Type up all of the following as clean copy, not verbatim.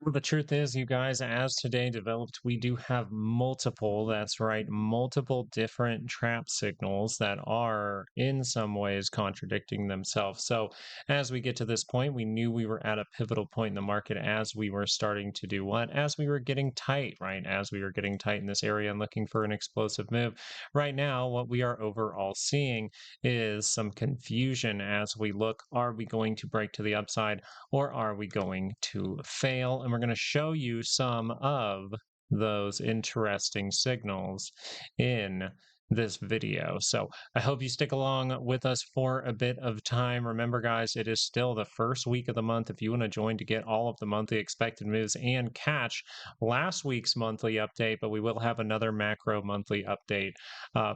Well, the truth is, you guys, as today developed, we do have multiple, that's right, multiple different trap signals that are in some ways contradicting themselves. So, as we get to this point, we knew we were at a pivotal point in the market as we were starting to do what? As we were getting tight, right? As we were getting tight in this area and looking for an explosive move. Right now, what we are overall seeing is some confusion as we look, are we going to break to the upside? Or are we going to fail? And we're going to show you some of those interesting signals in this video. So I hope you stick along with us for a bit of time. Remember, guys, it is still the first week of the month. If you want to join to get all of the monthly expected moves and catch last week's monthly update, but we will have another macro monthly update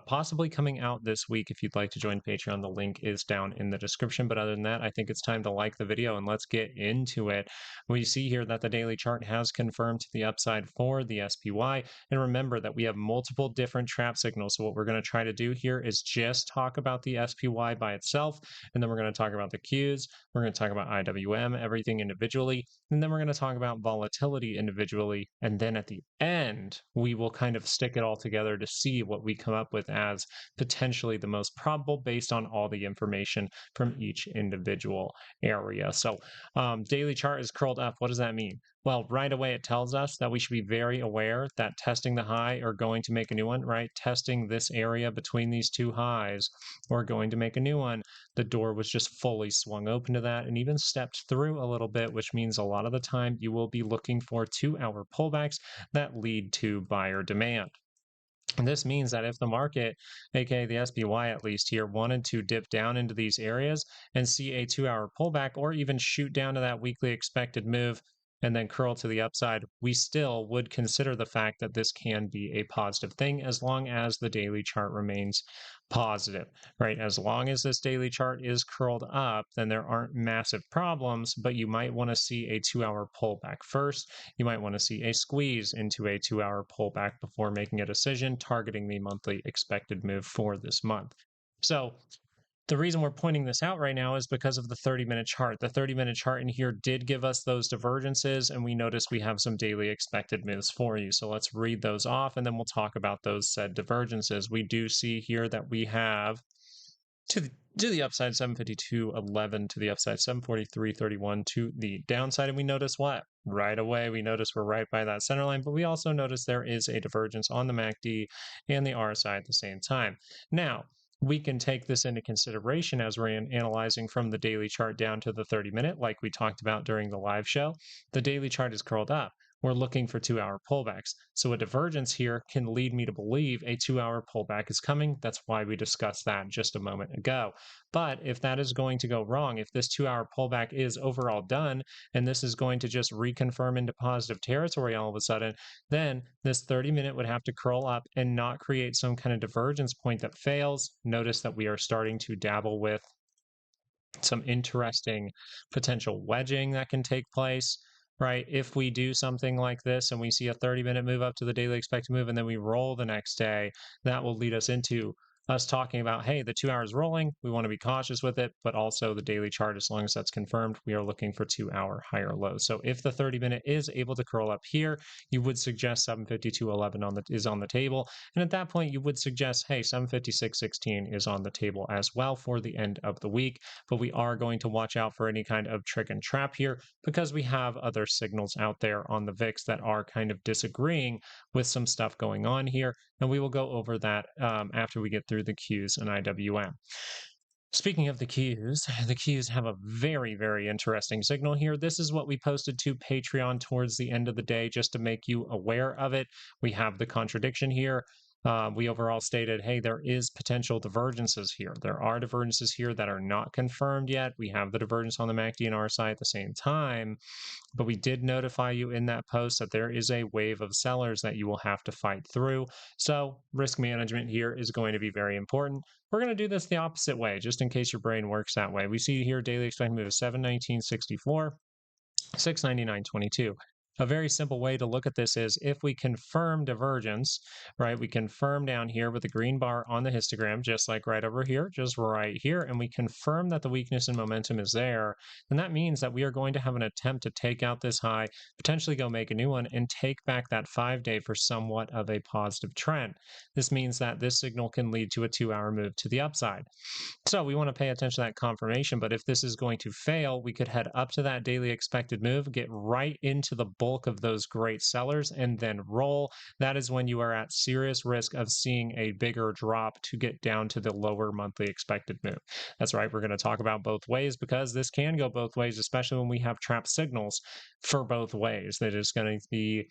possibly coming out this week. If you'd like to join Patreon, the link is down in the description. But other than that, I think it's time to like the video and let's get into it. We see here that the daily chart has confirmed to the upside for the SPY. And remember that we have multiple different trap signals. So what we're going to try to do here is just talk about the SPY by itself. And then we're going to talk about the Qs. We're going to talk about IWM, everything individually. And then we're going to talk about volatility individually. And then at the end, we will kind of stick it all together to see what we come up with as potentially the most probable based on all the information from each individual area. So daily chart is curled up. What does that mean? Well, right away, it tells us that we should be very aware that testing the high or going to make a new one, right? Testing this area between these two highs or going to make a new one. The door was just fully swung open to that and even stepped through a little bit, which means a lot of the time you will be looking for 2-hour pullbacks that lead to buyer demand. And this means that if the market, aka the SPY at least here, wanted to dip down into these areas and see a 2-hour pullback or even shoot down to that weekly expected move and then curl to the upside, we still would consider the fact that this can be a positive thing as long as the daily chart remains positive, right? As long as this daily chart is curled up, then there aren't massive problems, but you might want to see a 2-hour pullback first. You might want to see a squeeze into a 2-hour pullback before making a decision targeting the monthly expected move for this month. So the reason we're pointing this out right now is because of the 30-minute chart. The 30-minute chart in here did give us those divergences, and we notice we have some daily expected moves for you. So let's read those off, and then we'll talk about those said divergences. We do see here that we have to the upside 752.11, to the upside 743.31, to the downside. And we notice what? Right away, we notice we're right by that center line, but we also notice there is a divergence on the MACD and the RSI at the same time. Now, we can take this into consideration as we're analyzing from the daily chart down to the 30-minute, like we talked about during the live show. The daily chart is curled up. We're looking for 2-hour pullbacks. So a divergence here can lead me to believe a 2-hour pullback is coming. That's why we discussed that just a moment ago. But if that is going to go wrong, if this 2-hour pullback is overall done, and this is going to just reconfirm into positive territory all of a sudden, then this 30-minute would have to curl up and not create some kind of divergence point that fails. Notice that we are starting to dabble with some interesting potential wedging that can take place, right? If we do something like this and we see a 30-minute move up to the daily expected move and then we roll the next day, that will lead us into us talking about, hey, the 2 hours rolling, we want to be cautious with it, but also the daily chart, as long as that's confirmed, we are looking for 2-hour higher lows. So if the 30-minute is able to curl up here, you would suggest 752.11 is on the table. And at that point, you would suggest, hey, 756.16 is on the table as well for the end of the week. But we are going to watch out for any kind of trick and trap here because we have other signals out there on the VIX that are kind of disagreeing with some stuff going on here. And we will go over that after we get through the Qs and IWM. Speaking of the Qs have a very, very interesting signal here. This is what we posted to Patreon towards the end of the day just to make you aware of it. We have the contradiction here. We overall stated, hey, there is potential divergences here. There are divergences here that are not confirmed yet. We have the divergence on the MACD and RSI at the same time, but we did notify you in that post that there is a wave of sellers that you will have to fight through. So risk management here is going to be very important. We're going to do this the opposite way, just in case your brain works that way. We see here daily expected move of 719.64, 699.22. a very simple way to look at this is if we confirm divergence, right? We confirm down here with the green bar on the histogram, just like right over here, just right here, and we confirm that the weakness in momentum is there, then that means that we are going to have an attempt to take out this high, potentially go make a new one, and take back that 5-day for somewhat of a positive trend. This means that this signal can lead to a 2-hour move to the upside. So we want to pay attention to that confirmation, but if this is going to fail, we could head up to that daily expected move, get right into the bulk of those great sellers, and then roll. That is when you are at serious risk of seeing a bigger drop to get down to the lower monthly expected move. That's right, we're going to talk about both ways because this can go both ways, especially when we have trap signals for both ways. That is going to be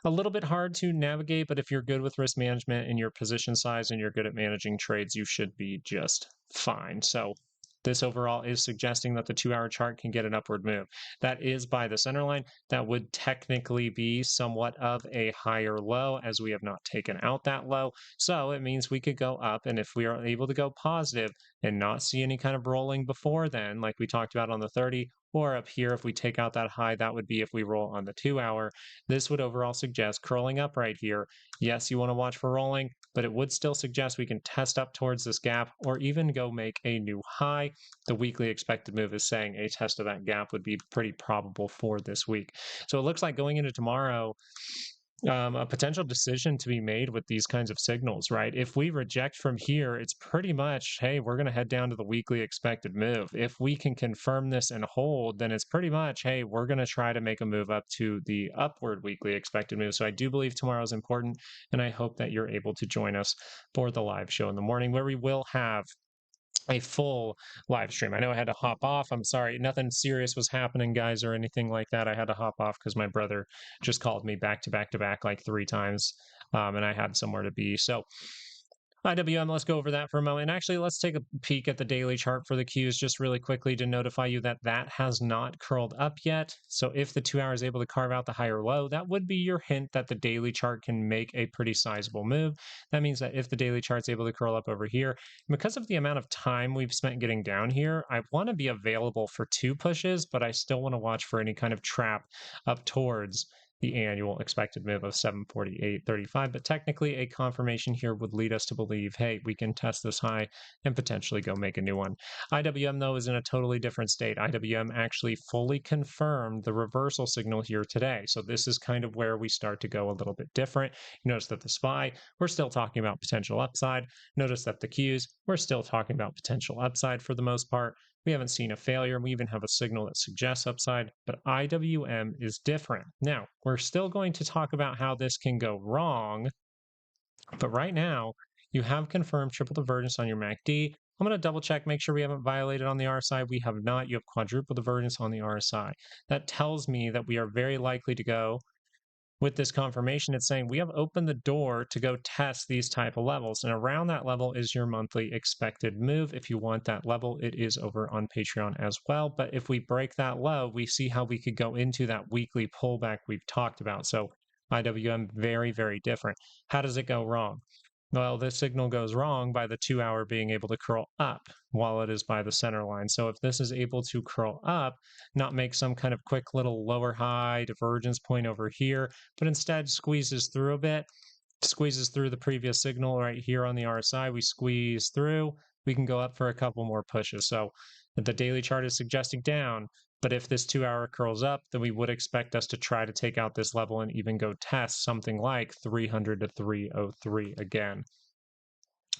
a little bit hard to navigate, but if you're good with risk management and your position size and you're good at managing trades, you should be just fine. So this overall is suggesting that the 2-hour chart can get an upward move. That is by the center line. That would technically be somewhat of a higher low as we have not taken out that low. So it means we could go up. And if we are able to go positive and not see any kind of rolling before then, like we talked about on the 30, or up here, if we take out that high, that would be if we roll on the 2-hour. This would overall suggest curling up right here. Yes, you want to watch for rolling, but it would still suggest we can test up towards this gap or even go make a new high. The weekly expected move is saying a test of that gap would be pretty probable for this week. So it looks like going into tomorrow, a potential decision to be made with these kinds of signals, right? If we reject from here, it's pretty much, hey, we're going to head down to the weekly expected move. If we can confirm this and hold, then it's pretty much, hey, we're going to try to make a move up to the upward weekly expected move. So I do believe tomorrow is important, and I hope that you're able to join us for the live show in the morning where we will have a full live stream. I know I had to hop off. I'm sorry. Nothing serious was happening, guys, or anything like that. I had to hop off because my brother just called me back to back to back like 3 times, and I had somewhere to be. So IWM, let's go over that for a moment. And actually, let's take a peek at the daily chart for the Qs just really quickly to notify you that that has not curled up yet. So if the 2-hour is able to carve out the higher low, that would be your hint that the daily chart can make a pretty sizable move. That means that if the daily chart's able to curl up over here, because of the amount of time we've spent getting down here, I want to be available for 2 pushes, but I still want to watch for any kind of trap up towards the annual expected move of 748.35, but technically a confirmation here would lead us to believe, hey, we can test this high and potentially go make a new one. IWM, though, is in a totally different state. IWM actually fully confirmed the reversal signal here today. So this is kind of where we start to go a little bit different. You notice that the SPY, we're still talking about potential upside. Notice that the Qs, we're still talking about potential upside for the most part. We haven't seen a failure. We even have a signal that suggests upside, but IWM is different. Now, we're still going to talk about how this can go wrong, but right now, you have confirmed triple divergence on your MACD. I'm going to double check, make sure we haven't violated on the RSI. We have not. You have quadruple divergence on the RSI. That tells me that we are very likely to go with this confirmation. It's saying we have opened the door to go test these type of levels. And around that level is your monthly expected move. If you want that level, it is over on Patreon as well. But if we break that low, we see how we could go into that weekly pullback we've talked about. So IWM, very, very different. How does it go wrong? Well, this signal goes wrong by the 2-hour being able to curl up while it is by the center line. So if this is able to curl up, not make some kind of quick little lower high divergence point over here, but instead squeezes through a bit, squeezes through the previous signal right here on the RSI, we squeeze through, we can go up for a couple more pushes. So the daily chart is suggesting down, but if this 2-hour curls up, then we would expect us to try to take out this level and even go test something like 300 to 303 again.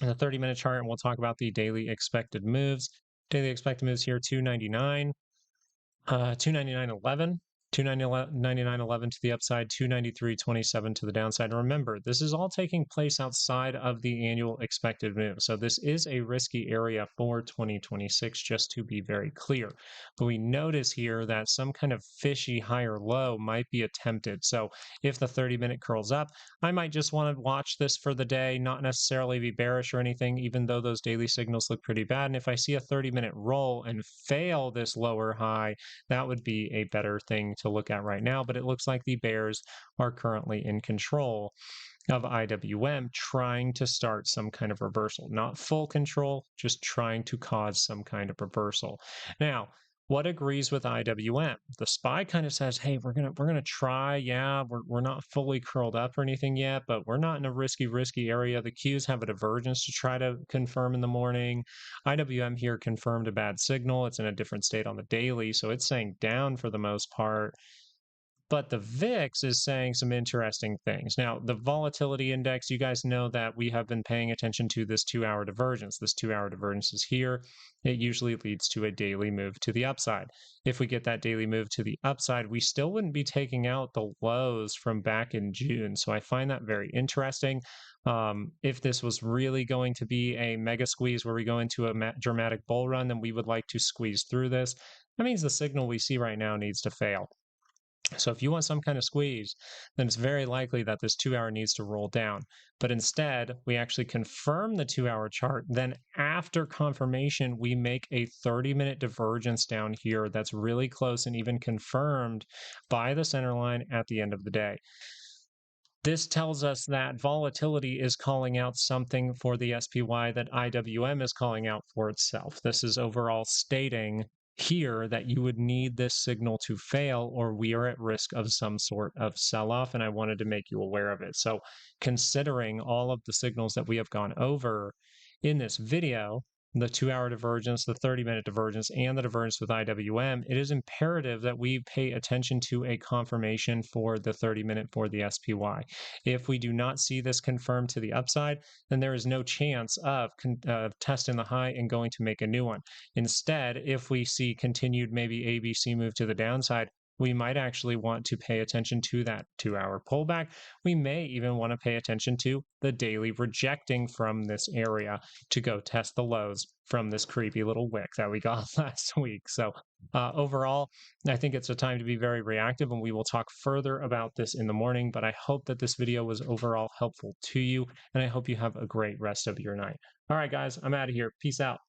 In the 30-minute chart, and we'll talk about the daily expected moves. Daily expected moves here, 299, 299.11, 299.11 to the upside, 293.27 to the downside. And remember, this is all taking place outside of the annual expected move. So this is a risky area for 2026, just to be very clear. But we notice here that some kind of fishy higher low might be attempted. So if the 30-minute curls up, I might just want to watch this for the day, not necessarily be bearish or anything, even though those daily signals look pretty bad. And if I see a 30-minute roll and fail this lower high, that would be a better thing to look at right now. But it looks like the bears are currently in control of IWM, trying to start some kind of reversal. Not full control, just trying to cause some kind of reversal. Now, What agrees with IWM? The SPY kind of says, "Hey, we're gonna try. Yeah, we're not fully curled up or anything yet, but we're not in a risky area." The Qs have a divergence to try to confirm in the morning. IWM here confirmed a bad signal. It's in a different state on the daily, so it's saying down for the most part. But the VIX is saying some interesting things. Now, the volatility index, you guys know that we have been paying attention to this 2-hour divergence. This 2-hour divergence is here. It usually leads to a daily move to the upside. If we get that daily move to the upside, we still wouldn't be taking out the lows from back in June. So I find that very interesting. If this was really going to be a mega squeeze where we go into a dramatic bull run, then we would like to squeeze through this. That means the signal we see right now needs to fail. So if you want some kind of squeeze, then it's very likely that this 2-hour needs to roll down. But instead, we actually confirm the 2-hour chart. Then after confirmation, we make a 30-minute divergence down here that's really close and even confirmed by the center line at the end of the day. This tells us that volatility is calling out something for the SPY that IWM is calling out for itself. This is overall stating here that you would need this signal to fail or we are at risk of some sort of sell-off, and I wanted to make you aware of it. So considering all of the signals that we have gone over in this video, the 2-hour divergence, the 30-minute divergence, and the divergence with IWM, it is imperative that we pay attention to a confirmation for the 30-minute for the SPY. If we do not see this confirmed to the upside, then there is no chance of testing the high and going to make a new one. Instead, if we see continued maybe ABC move to the downside, we might actually want to pay attention to that 2-hour pullback. We may even want to pay attention to the daily rejecting from this area to go test the lows from this creepy little wick that we got last week. So overall, I think it's a time to be very reactive, and we will talk further about this in the morning. But I hope that this video was overall helpful to you, and I hope you have a great rest of your night. All right, guys, I'm out of here. Peace out.